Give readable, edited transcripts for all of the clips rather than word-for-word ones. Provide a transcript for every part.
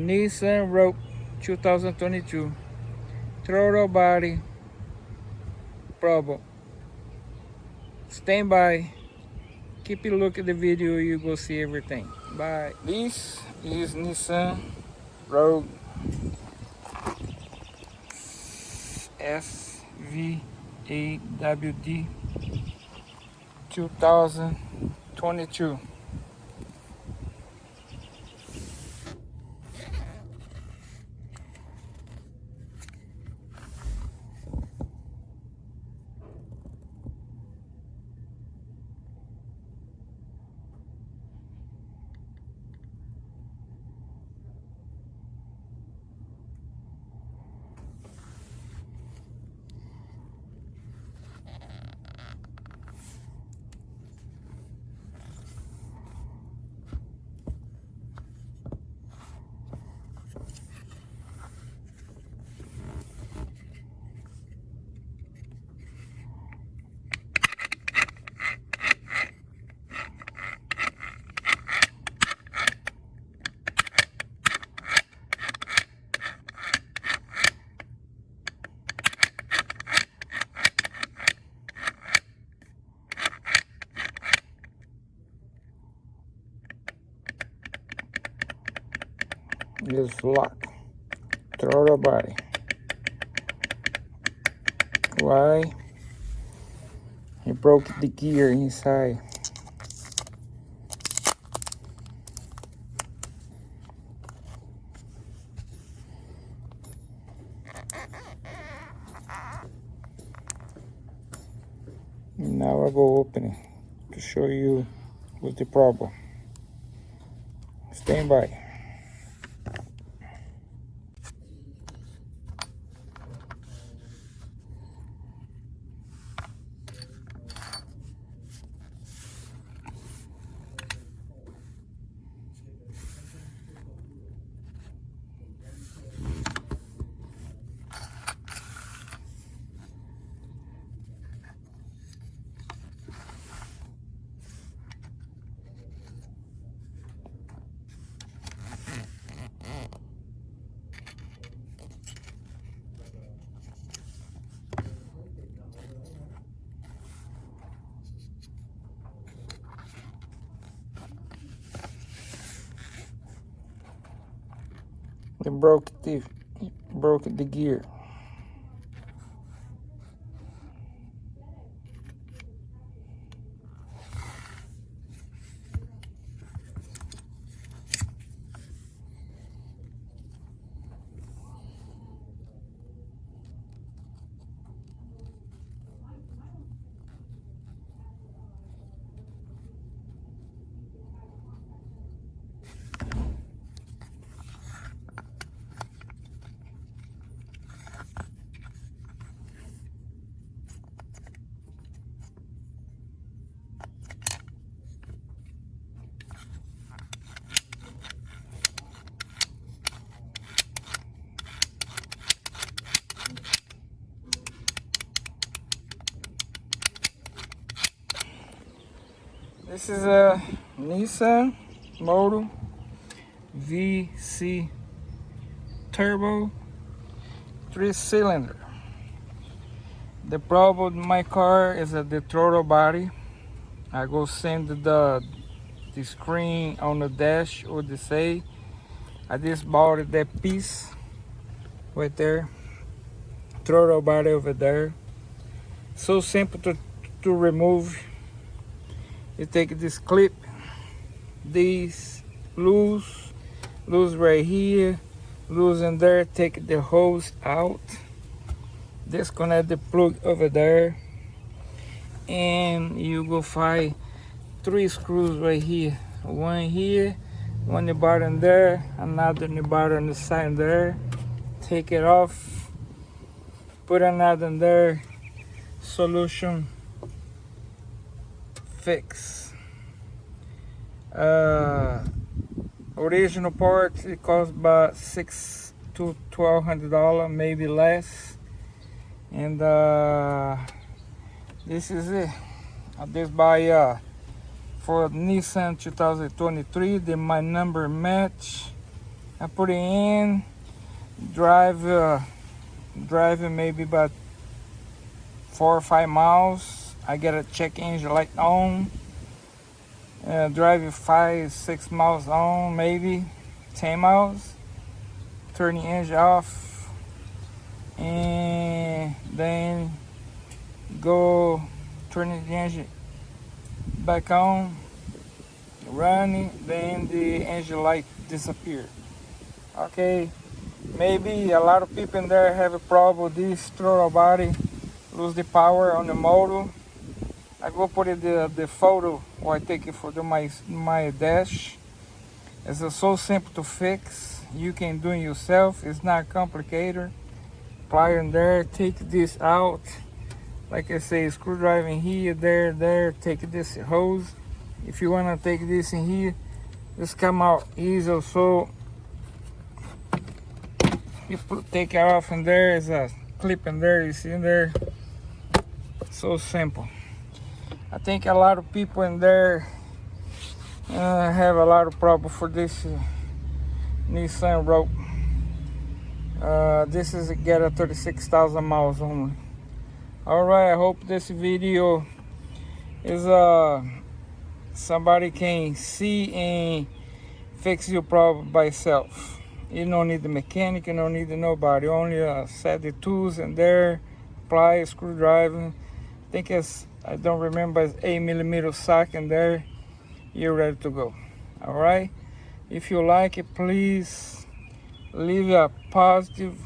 Nissan Rogue 2022. Throttle body problem. Stand by. Keep a look at the video, you go see everything. Bye. This is Nissan Rogue SVAWD 2022. This lock, throttle body. Why? He broke the gear inside. Now I go open it to show you what's the problem. Stand by. They broke the gear. This is a Nissan Model VC Turbo 3-cylinder. The problem with my car is that the throttle body. I go send the screen on the dash or the say. I just bought that piece right there. Throttle body over there. So simple to remove. You take this clip, these loose right here, loose in there, take the hose out, disconnect the plug over there, and you go find 3 screws right here. One here, one in the bottom there, another in the bottom on the side there. Take it off, put another in there, solution fix. Original parts, it costs about $600 to $1,200, maybe less. And this is it. I just buy for Nissan 2023. My number match I put it in, drive maybe about 4 or 5 miles. I get a check engine light on. Drive it 5, 6 miles on, maybe 10 miles. Turn the engine off, and then go turn the engine back on, running. Then the engine light disappeared. Okay, maybe a lot of people in there have a problem with this throttle body, lose the power on the motor. I go put it the photo, or I take it for my dash. It's so simple to fix. You can do it yourself. It's not complicated. Plier in there, take this out. Like I say, screwdriver in here, there. Take this hose. If you wanna take this in here, just come out easy. So you take it off in there. There's a clip in there. You see in there. So simple. I think a lot of people in there have a lot of problem for this Nissan rope. This is get a 36,000 miles only. All right, I hope this video is somebody can see and fix your problem by itself. You don't need the mechanic, you don't need nobody. Only set the tools in there, apply screwdriver. I think I don't remember, it's 8mm sock in there. You're ready to go. All right, if you like it, please leave a positive,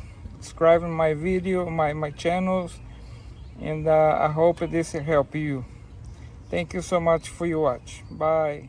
subscribe to my video, my channels, and I hope this will help you. Thank you so much for your watch. Bye.